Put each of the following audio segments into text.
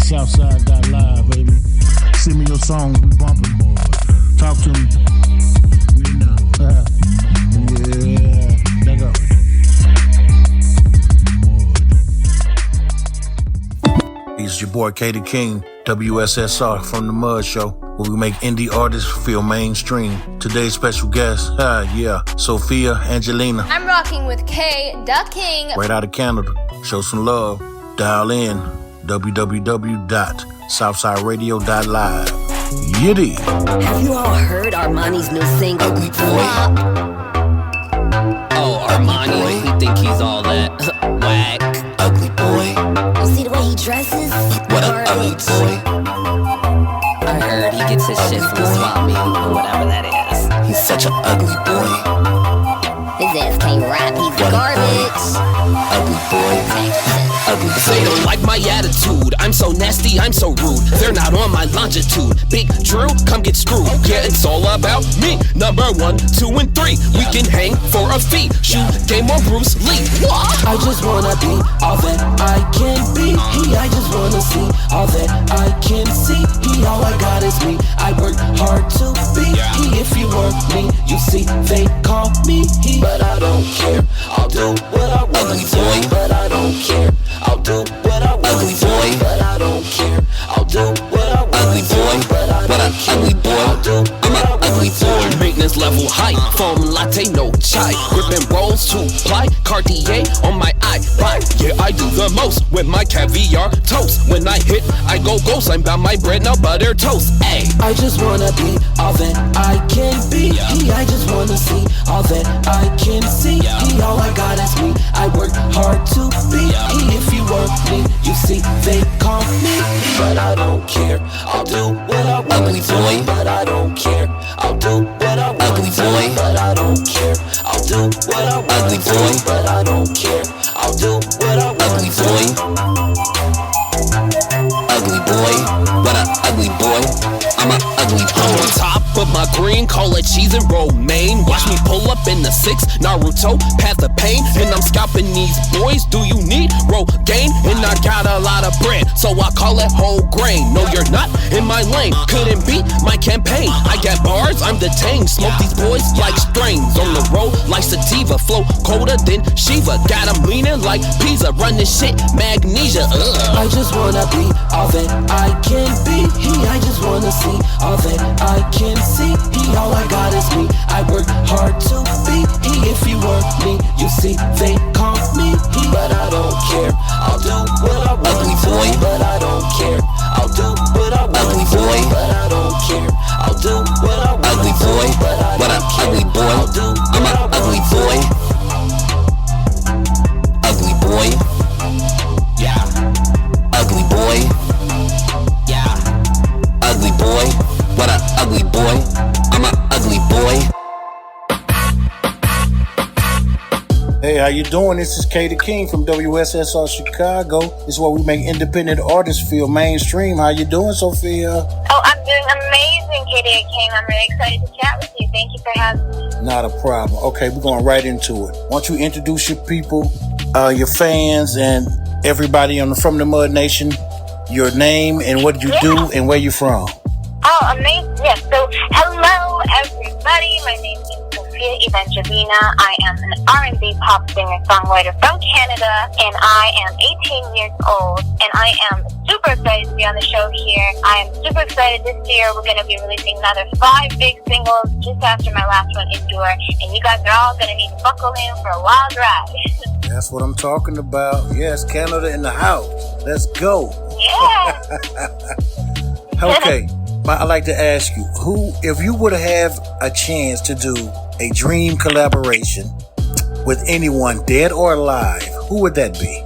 Southside.live, baby. Send me your songs, we bumping more. Talk to me. We know. Yeah, let go. It's your boy KDAKING, WSSR from The Mud Show, where we make indie artists feel mainstream. Today's special guest, Sophia, Angelina. I'm rocking with KDAKING. Right out of Canada. Show some love. Dial in www.southsideradio.live. Yiddy. Have you all heard Armani's new single? Ugly boy. Oh, Armani, he think he's all that whack. Ugly boy. You see the way he dresses? What a ugly boy. I heard he gets his shit from the swap meet or whatever that is. He's such an ugly boy. His ass can't rap, he's garbage. Ugly boy. Ugly boy. They don't like my attitude. I'm so nasty, I'm so rude. They're not on my longitude. Big Drew, come get screwed. Yeah, it's all about me. Number 1, 2, and 3. We can hang for a fee. Shoot game on Bruce Lee. What? I just wanna be all that I can be. I just wanna see all that I can see. All I got is me. I work hard to be. If you were me, you see they call me he. But I don't care. I'll do what I want to. But I don't care. I'll do what I want to. But I don't care. I'll do what I want to. But I don't care. Ugly boy. I'm an ugly boy. Maintenance level high. Foam latte, no chai. Gripping rolls to ply. Cartier on my eye. Bye. Yeah, I do the most with my caviar toast. When I hit, I go ghost. I'm about my bread, now butter toast. Ayy. I just wanna be all that I can be. I just wanna see all that I can see. All I got is me. I work hard to be. If you were me, you see they call me. But I don't care. I'll do what I want Ugly boy. But I don't care. I'll do what I want Ugly boy. But I don't care. I'll do what I want Ugly boy. But I don't care. I'll do what I want Ugly boy. Ugly boy. What a ugly boy. I'm an ugly boy. On top of my green, call it cheese and romaine. Watch me pull up in the 6, Naruto, path of pain. And I'm scalping these boys. Do you need Rogaine? And I got a lot of bread, so I call it whole grain. No, you're not in my lane. Couldn't beat my campaign. I got bars, I'm detained. Smoke these boys like strains. On the road like sativa. Flow colder than Shiva. Got 'em leaning like Pisa. Run this shit, magnesia. I just wanna be all that I can be. I just wanna see all that I can see. All I got is me. I work hard to be. If you were me, you see they call me he. But I don't care. I'll do what I want Ugly boy. to. But I don't care. I'll do what I want Ugly to. boy. But I don't care. I'll do what I want Ugly to. boy. But I What a don't care. ugly boy. I'll do I'm what I an want ugly to. boy. Ugly boy. Yeah. Ugly boy. Yeah. Ugly boy. What a ugly boy. I'm an ugly boy. Hey, how you doing? This is KDAKING from WSSR Chicago. This is where we make independent artists feel mainstream. How you doing, Sophia? Oh, I'm doing amazing, KDAKING. I'm really excited to chat with you. Thank you for having me. Not a problem. Okay, we're going right into it. Why don't you introduce your people, your fans, and everybody from the Mud Nation, your name and what you do and where you from. Oh, amazing. Yes, so hello, everybody. My name is Sophia Angelina. I am an R&B pop singer-songwriter from Canada, and I am 18 years old, and I am super excited to be on the show here. I am super excited this year. We're going to be releasing another 5 big singles just after my last one, Endure, and you guys are all going to need to buckle in for a wild ride. That's what I'm talking about. Yes, Canada in the house. Let's go. Yeah. Okay. I'd like to ask you, if you would have a chance to do a dream collaboration with anyone, dead or alive, who would that be?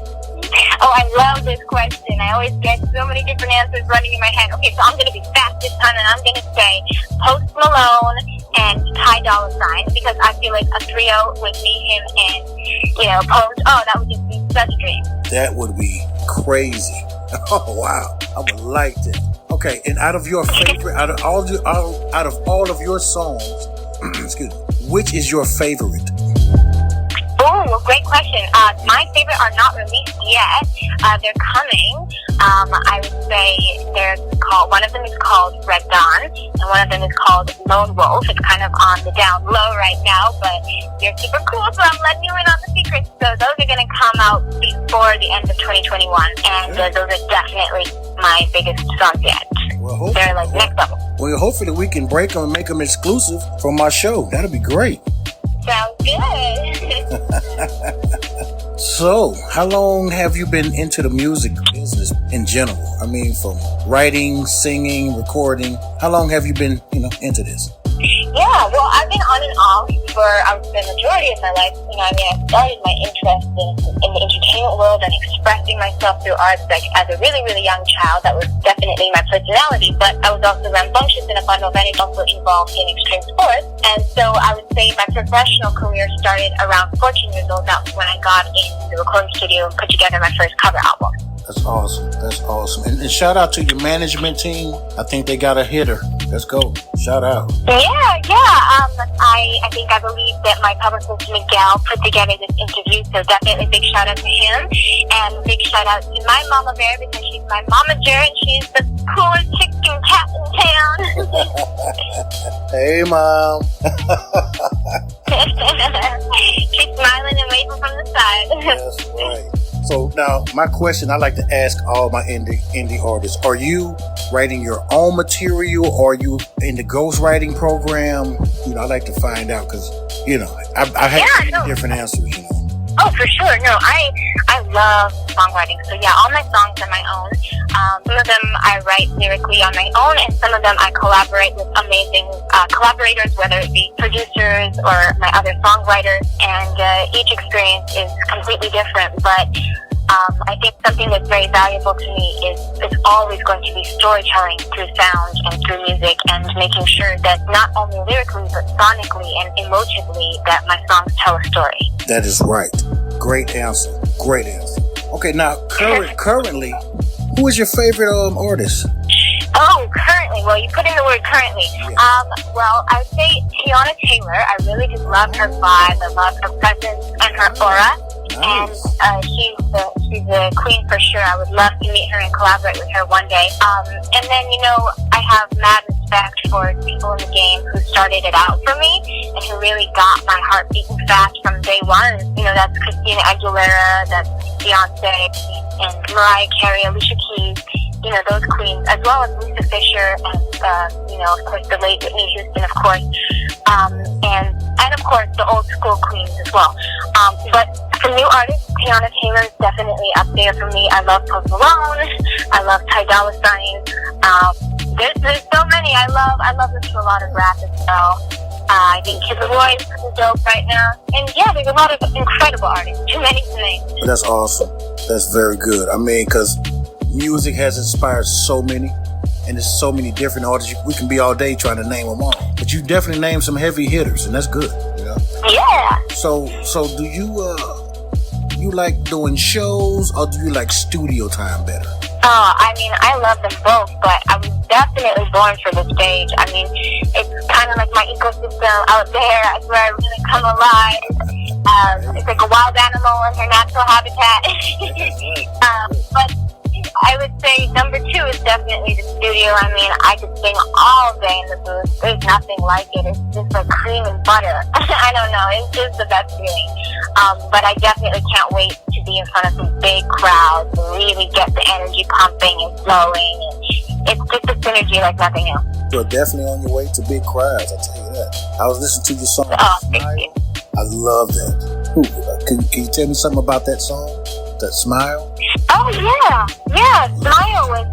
Oh, I love this question. I always get so many different answers running in my head. Okay, so I'm going to be fast this time, and I'm going to say Post Malone and Ty Dolla $ign, because I feel like a trio with me, him, and, Post. Oh, that would just be such a dream. That would be crazy. Oh, wow. I would like that. Okay, and out of your favorite, out of all of your songs, excuse me, which is your favorite? Ooh, great question. My favorite are not released yet. They're coming. I would say one of them is called Red Dawn, and one of them is called Lone Wolf. It's kind of on the down low right now, but you're super cool, so I'm letting you in on the secrets. So those are going to come out before the end of 2021, and those are definitely my biggest songs yet. Well, they're like next level. Well, hopefully we can break them and make them exclusive from our show. That'll be great. Sounds good. So, how long have you been into the music business in general? I mean, from writing, singing, recording. How long have you been, into this? Yeah, well, I've been on and off for the majority of my life. I started my interest in the entertainment world and expressing myself through arts as a really, really young child. That was definitely my personality, but I was also rambunctious and a fun and also involved in extreme sports. And so I would say my professional career started around 14 years old. That's when I got in the recording studio and put together my first cover album. That's awesome. And shout out to your management team. I think they got a hitter. Let's go. Shout out. Yeah. I believe that my publicist Miguel put together this interview, so definitely big shout out to him, and big shout out to my mama bear because she's my momager and she's the coolest chicken cat in town. Hey, Mom. She's smiling and waving from the side. That's right. So now, my question I like to ask all my indie artists: are you writing your own material, or are you in the ghostwriting program? I like to find out because I have different answers. Oh, for sure. No, I love songwriting. So yeah, all my songs are my own. Some of them I write lyrically on my own, and some of them I collaborate with amazing collaborators, whether it be producers or my other songwriters. And each experience is completely different. But I think something that's very valuable to me is always going to be storytelling through sound and through music, and making sure that not only lyrically but sonically and emotively that my songs tell a story. That is right. Great answer. Okay, now currently, who is your favorite artist? Oh, currently. Well, you put in the word currently. Yeah. Well, I would say Tiana Taylor. I really just love her vibe. I love her presence and her aura. Nice. And she's a queen for sure. I would love to meet her and collaborate with her one day. And then, I have mad respect for people in the game who started it out for me and who really got my heart beating fast from day one. That's Christina Aguilera, that's Beyonce, and Mariah Carey, Alicia Keys. Those queens, as well as Lisa Fisher and, of course, the late Whitney Houston, of course, and of course, the old school queens as well. But for new artists, Tiana Taylor is definitely up there for me. I love Post Malone. I love Ty Dolla $ign. There's so many. I love listening to a lot of rap as well. I think Kid Leroy is pretty dope right now. And yeah, there's a lot of incredible artists. Too many to name. That's awesome. That's very good. I mean, because music has inspired so many, and there's so many different artists. We can be all day trying to name them all, but you definitely named some heavy hitters, and that's good. Yeah. So do you like doing shows, or do you like studio time better? I love them both, but I was definitely born for the stage. It's kind of like my ecosystem out there. It's where I really come alive. It's like a wild animal in her natural habitat. But I would say number 2 is definitely the studio. I could sing all day in the booth. There's nothing like it. It's just like cream and butter. I don't know. It's just the best feeling. But I definitely can't wait to be in front of some big crowds and really get the energy pumping and flowing. It's just a synergy like nothing else. You're definitely on your way to big crowds, I'll tell you that. I was listening to your song, Smile. I love that. Can you tell me something about that song? That Smile? Oh, yeah. Smile was,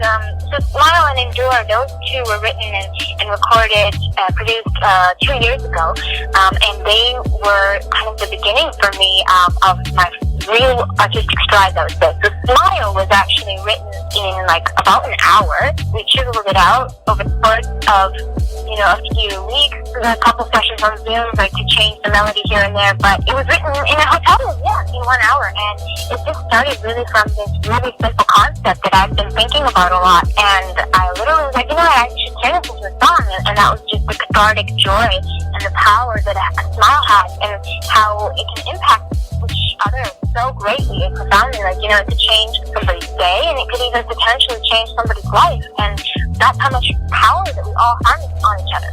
so Smile and Endure, those two were written and recorded, produced 2 years ago. And they were kind of the beginning for me of my real artistic stride, I would say. So Smile was actually written in about an hour. We chiseled it out over the course of, a few weeks. A couple sessions on Zoom, to change the melody here and there. But it was written in a hotel room, in 1 hour. And it just started really from this really simple concept that I've been thinking about a lot. And I literally was like, I should turn this into a song. And that was just the cathartic joy and the power that a smile has and how it can impact each other so greatly and profoundly. Like, you know, it could change somebody's day, and it could even potentially change somebody's life. And that's how much power that we all harness on each other.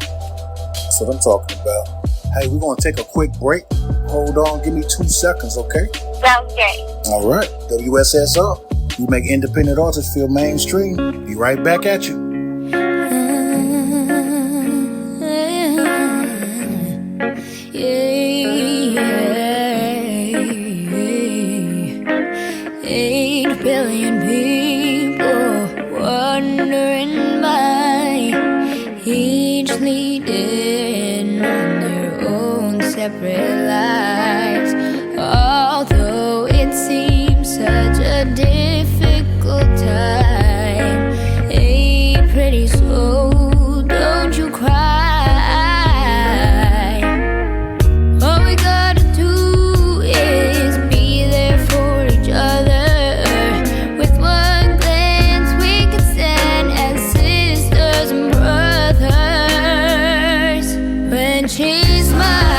That's what I'm talking about. Hey, we're going to take a quick break. Hold on. Give me 2 seconds, okay? Sounds great. All right. WSS up. We make independent artists feel mainstream. Be right back at you. Separate lives, although it seems such a difficult time. Hey, pretty soul, don't you cry. All we gotta do is be there for each other. With one glance we can stand as sisters and brothers. When she smiles,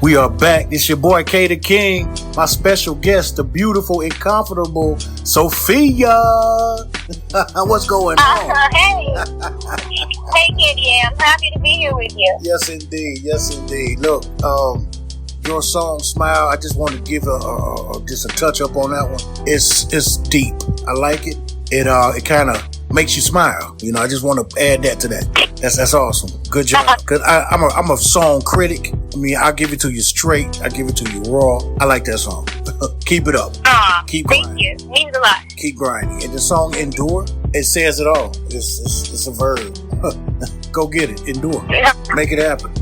We are back. It's your boy KDAKING. My special guest, the beautiful, incomparable Sophia. What's going on? Hey. Hey, Kitty. I'm happy to be here with you. Yes, indeed. Yes, indeed. Look, your song "Smile." I just want to give just a touch up on that one. It's deep. I like it. It kind of makes you smile. You know, I just want to add that to that. That's awesome. Good job. Cause I'm a song critic. I mean, I'll give it to you straight. I give it to you raw. I like that song. Keep it up. Keep grinding. Thank you. Means a lot. Keep grinding. And the song "Endure," it says it all. It's a verb. Go get it. Endure. Make it happen.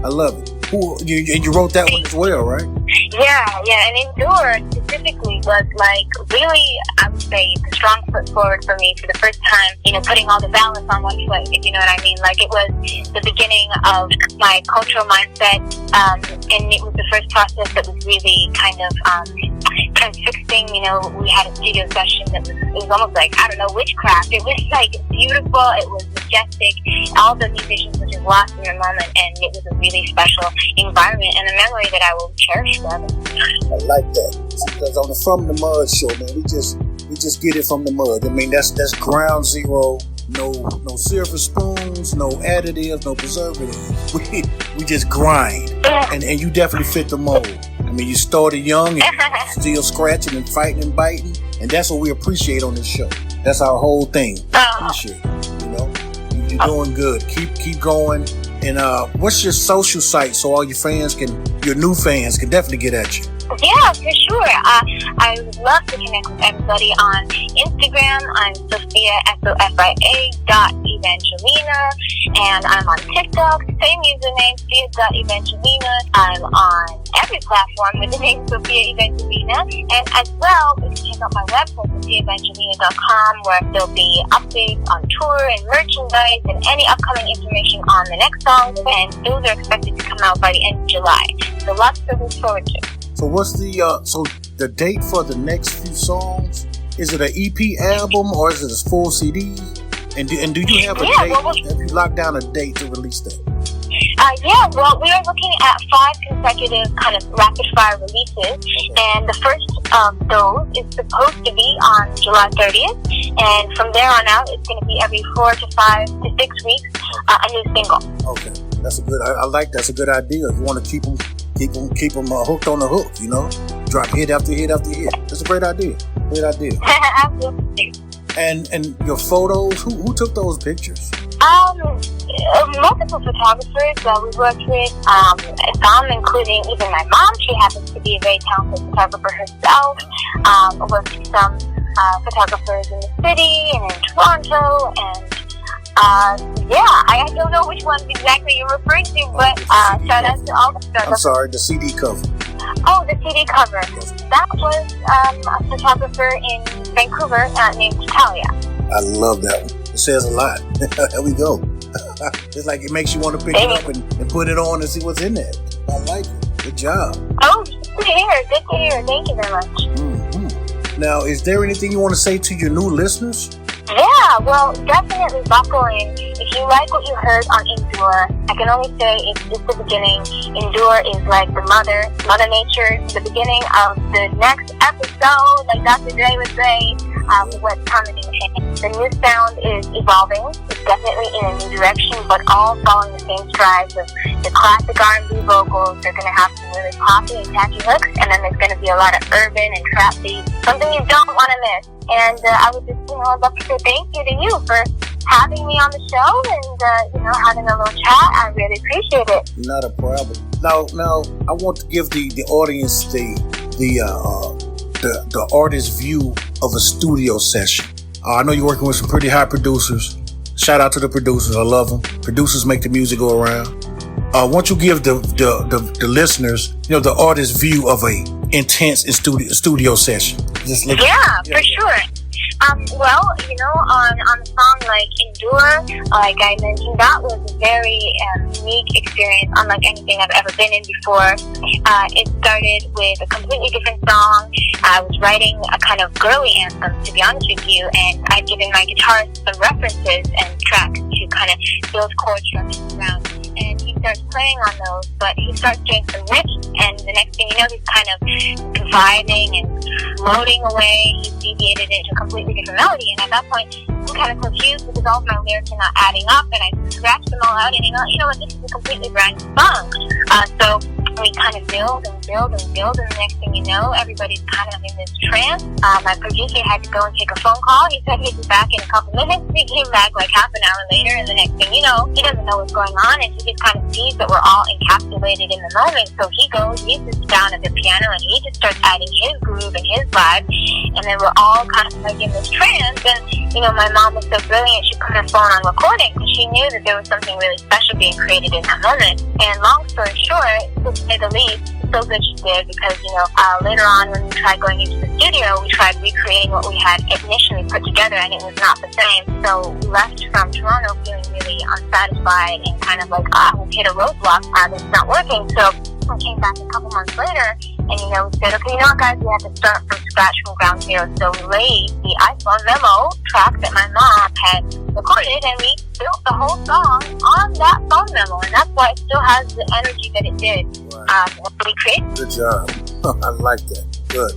I love it. And you wrote that one as well, right? Yeah, and Endure specifically was like really, I was say, the strong foot forward for me for the first time, putting all the balance on one foot, if you know what I mean. Like, it was the beginning of my cultural mindset, and it was the first process that was really kind of transfixing. We had a studio session that was almost like, I don't know, witchcraft. It was like beautiful, it was majestic, all the musicians were just lost in the moment, and it was a really special environment and a memory that I will cherish forever. I like that. Because on the From the Mud show, man, we just get it from the mud. I mean, that's ground zero. No silver spoons, no additives, no preservatives. We just grind, and you definitely fit the mold. I mean, you started young and still scratching and fighting and biting, and that's what we appreciate on this show. That's our whole thing. Appreciate it. You're doing good. Keep going. And what's your social site so all your new fans can definitely get at you? Yeah, for sure. I would love to connect with everybody on Instagram. I'm Sophia, Sofia.Evangelina, and I'm on TikTok, same username, Sophia.Evangelina. I'm on every platform with the name Sophia Evangelina, and as well, you can check out my website, SophiaEvangelina.com, where there'll be updates on tour and merchandise and any upcoming information on the next song, and those are expected to come out by the end of July. So lots to look forward to. So what's the date for the next few songs? Is it an EP album or is it a full CD? And do you have a date? Have you locked down a date to release that? Well, we are looking at 5 consecutive kind of rapid fire releases, and the first of those is supposed to be on July 30th, and from there on out, it's going to be every 4 to 5 to 6 weeks, a new single. Okay, that's that's a good idea. If you want to keep them hooked on the hook, drop hit after hit after hit. That's a great idea. Absolutely. And your photos, who took those pictures? Multiple photographers that we worked with, some including even my mom. She happens to be a very talented photographer herself. I worked with some photographers in the city and in Toronto, and I don't know which ones exactly you're referring to, but shout out to all the photographers. I'm sorry, the CD cover. Oh, the CD cover. That was a photographer in Vancouver named Talia. I love that one. It says a lot. There we go. It's like it makes you want to pick it up and put it on and see what's in there. I like it. Good job. Oh, good to hear. Good to hear. Thank you very much. Mm-hmm. Now, is there anything you want to say to your new listeners? Yeah, well, definitely buckle in. If you like what you heard on Endure, I can only say it's just the beginning. Endure is like the Mother Nature, the beginning of the next episode, like Dr. Dre would say, what's coming. The new sound is evolving. It's definitely in a new direction, but all following the same strides of the classic R&B vocals. They're going to have some really poppy and catchy hooks, and then there's going to be a lot of urban and trap beats, something you don't want to miss. And I would just, I'd love to say thank you to you for having me on the show and, having a little chat. I really appreciate it. Not a problem. Now, I want to give the audience the artist's view of a studio session. I know you're working with some pretty high producers. Shout out to the producers. I love them. Producers make the music go around. Why don't you give the listeners, the artist's view of a intense studio session? For sure. On a song like Endure, like I mentioned, that was a very unique experience, unlike anything I've ever been in before. It started with a completely different song. I was writing a kind of girly anthem, to be honest with you, and I'd given my guitarist some references and tracks to kind of build chord structures around. And he starts playing on those, but he starts doing some riffs, and the next thing you know, he's kind of vibing and floating away. He's deviated into a completely different melody, and at that point, I'm kind of confused because all of my lyrics are not adding up, and I scratched them all out, and you know what, this is a completely brand new song. So we kind of build, and the next thing you know, everybody's kind of in this trance. My producer had to go and take a phone call. He said he'd be back in a couple minutes. He came back like half an hour later, and the next thing you know, he doesn't know what's going on, and he just kind of sees that we're all encapsulated in the moment. So he goes, he sits down at the piano, and he just starts adding his groove and his vibe, and then we're all kind of like in this trance. And my mom was so brilliant, she put her phone on recording because she knew that there was something really special being created in that moment. And long story short, to say the least, so good she did, because, later on when we tried going into the studio, we tried recreating what we had initially put together, and it was not the same. So we left from Toronto feeling really unsatisfied and kind of like, we've hit a roadblock, that's not working. So we came back a couple months later, and, we said, okay, you know what, guys, we have to start from scratch, from ground zero. So we laid the iPhone memo track that my mom had recorded, and we built the whole song on that phone memo, and that's why it still has the energy that it did. When we created. Good job. I like that. Good.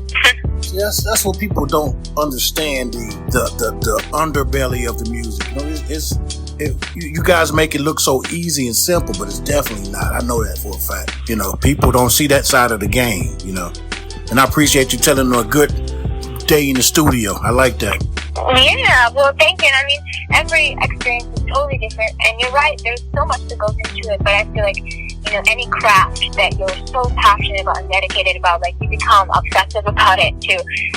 See, that's what people don't understand, the underbelly of the music. You guys make it look so easy and simple, but it's definitely not. I know that for a fact. People don't see that side of the game, And I appreciate you telling them a good day in the studio. I like that. Yeah, well, thank you. I mean, every experience is totally different, and you're right, there's so much that goes into it, but I feel like, any craft that you're so passionate about and dedicated about, like, you become obsessive about it to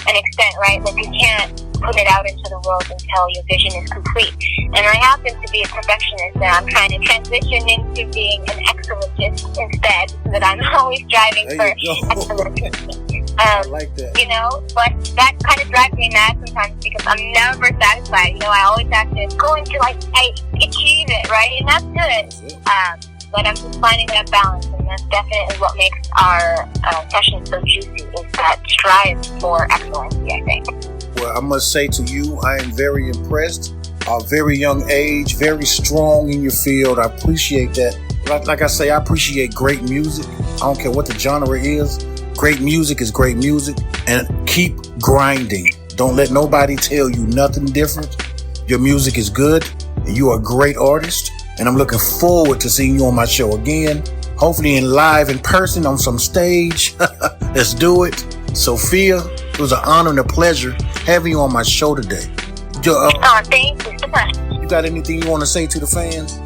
an extent, right? Like, you can't put it out into the world until your vision is complete. And I happen to be a perfectionist, and I'm trying to transition into being an excellentist instead, so that I'm always striving for excellence. I like that. But that kind of drives me mad sometimes, because I'm never satisfied. I always have to go until I achieve it, right? And that's good. But I'm just finding that balance, and that's definitely what makes our session so juicy, is that strive for excellency, I think. Well, I must say to you, I am very impressed. A very young age, very strong in your field. I appreciate that. Like I say, I appreciate great music. I don't care what the genre is. Great music is great music, and keep grinding. Don't let nobody tell you nothing different. Your music is good, and you are a great artist, and I'm looking forward to seeing you on my show again, hopefully in person on some stage. Let's do it. Sophia, it was an honor and a pleasure having you on my show today. Thank you so much. You got anything you want to say to the fans?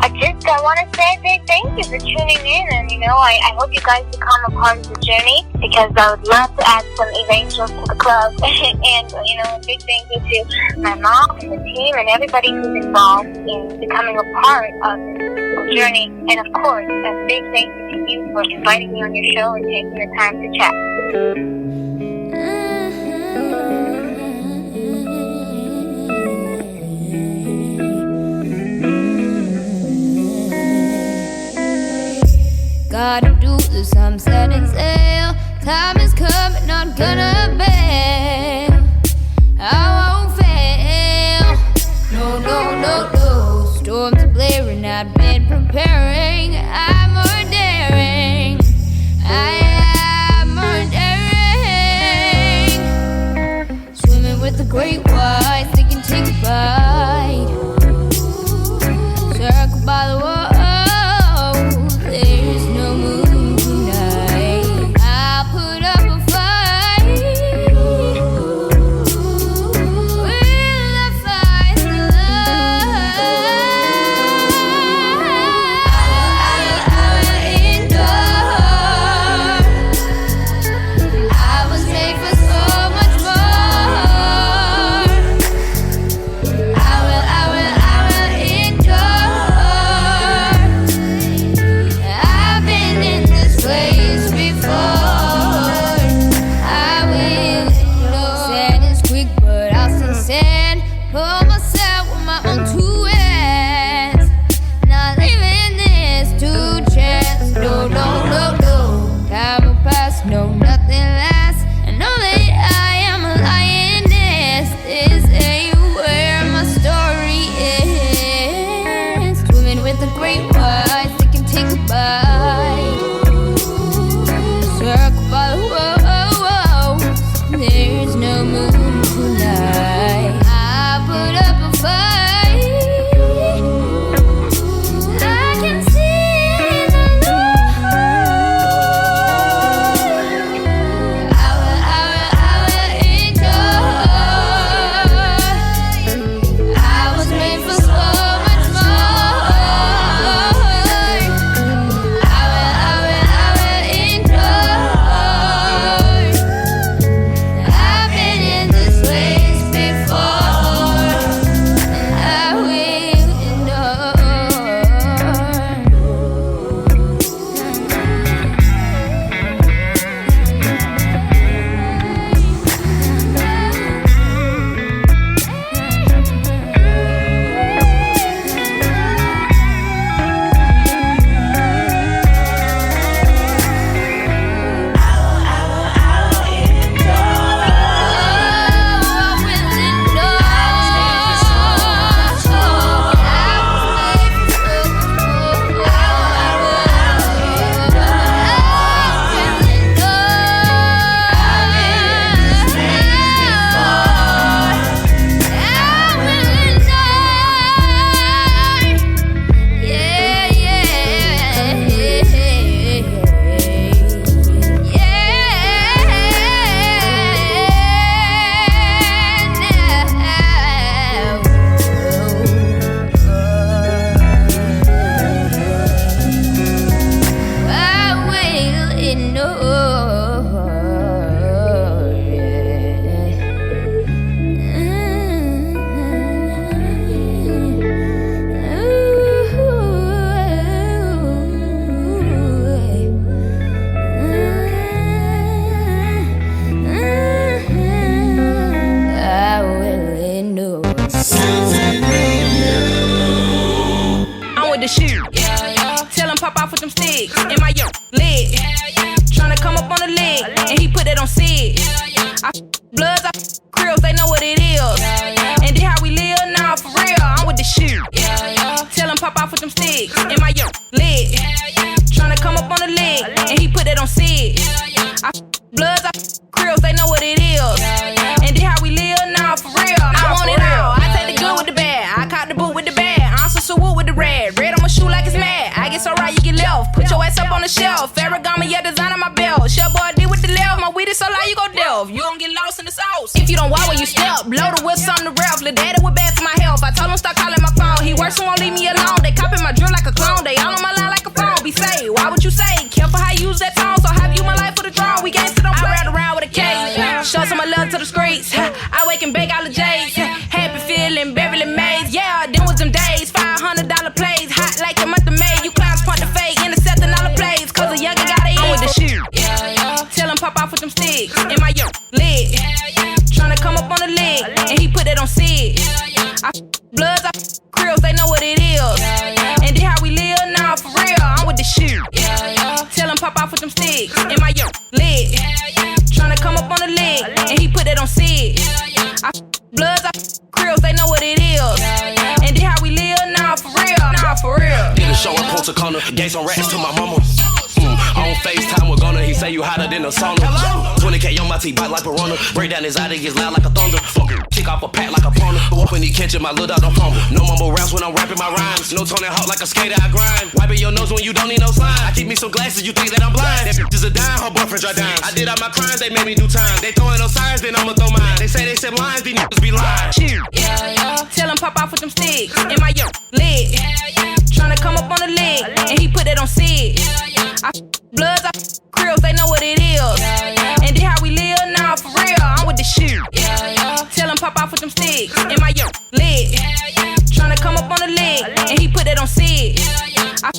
I want to say a big thank you for tuning in, and I hope you guys become a part of the journey, because I would love to add some evangels to the club. And a big thank you to my mom and the team and everybody who's involved in becoming a part of the journey. And of course, a big thank you to you for inviting me on your show and taking the time to chat. Gotta do the sunset and sail. Time is coming, not gonna bail. I won't fail. No. Storms are blaring, I've been preparing. I'm more daring. I am more daring. Swimming with the great whites, they can take a bite. Circled by the wall. my leg. Tryna come up on the leg, and he put that on Sid. I bloods, I Creoles, they know what it is. And then how we live now, for real, I'm with the shit. Tell him pop off with them sticks, in my leg. Tryna come up on the leg, and he put that on Sid. I bloods, I Creoles, they know what it is. And then how we live now, for real, I want it all. I take the good with the bad, I caught the boot with the bad. I'm so wood with the red on my shoe like it's mad. I get so right, you get left. Put your ass up on the shelf. Farragamo, yeah, design on my belt. Shell boy D with the left. My weed is so loud, you go delve. You gon' get lost in the sauce. If you don't walk where you step, blow the whistle on the ref. Lil' daddy was bad for my health. I told him stop calling my phone. He works and won't leave me alone. They copy my drill like a clone. They all on my line like a phone. Be safe. Why would you say? Careful how you use that tone. So have you my life for the drone. We gangsta don't play. I ride around with a case. Show some of my love to the streets. I wake and bake all the J's. Happy feeling, Beverly Mays. Yeah, them was them days. $500 plays. Hot like the month of May. You clowns point the fake. Intercepting all the plays. Cause a youngin' got it in with the shit. Tell him pop off with them sticks. In my leg. Tryna come up on the leg. And he put that on Sid. I bloods, I Creoles, they know what it is. And then how we live now, for real, I'm with the shit. Tell him pop off with them sticks. In my leg. Tryna come up on the leg. And he put that on Sid. I bloods, I Creoles, they know what it is. And then how we live now, for real, Did a show in Punta Cana, gave some rats to my mama. On FaceTime with Gunner, he say you hotter than a sauna. 20K on my T-bite like Piranha. Break down his eye, it gets loud like a thunder. Fucker, kick off a pack like a pony. When he catch it, my little dog don't fumble. No mumble raps when I'm rapping my rhymes. No Tony Hawk like a skater, I grind. Wiping your nose when you don't need no sign. I keep me some glasses, you think that I'm blind. That bitch is a dime, her boyfriend dry dimes. I did all my crimes, they made me do time. They throwing no signs, then I'ma throw mine. They say they said lines, these niggas be lying. Tell him pop off with them sticks. In my leg. Tryna come up on the leg. And he put that on Sid. I bloods, I Creoles, they know what it is. And then how we live now, for real, I'm with the shit. Tell him pop off with them sticks. In my leg. Tryna come up on the leg. And he put that on Sid. I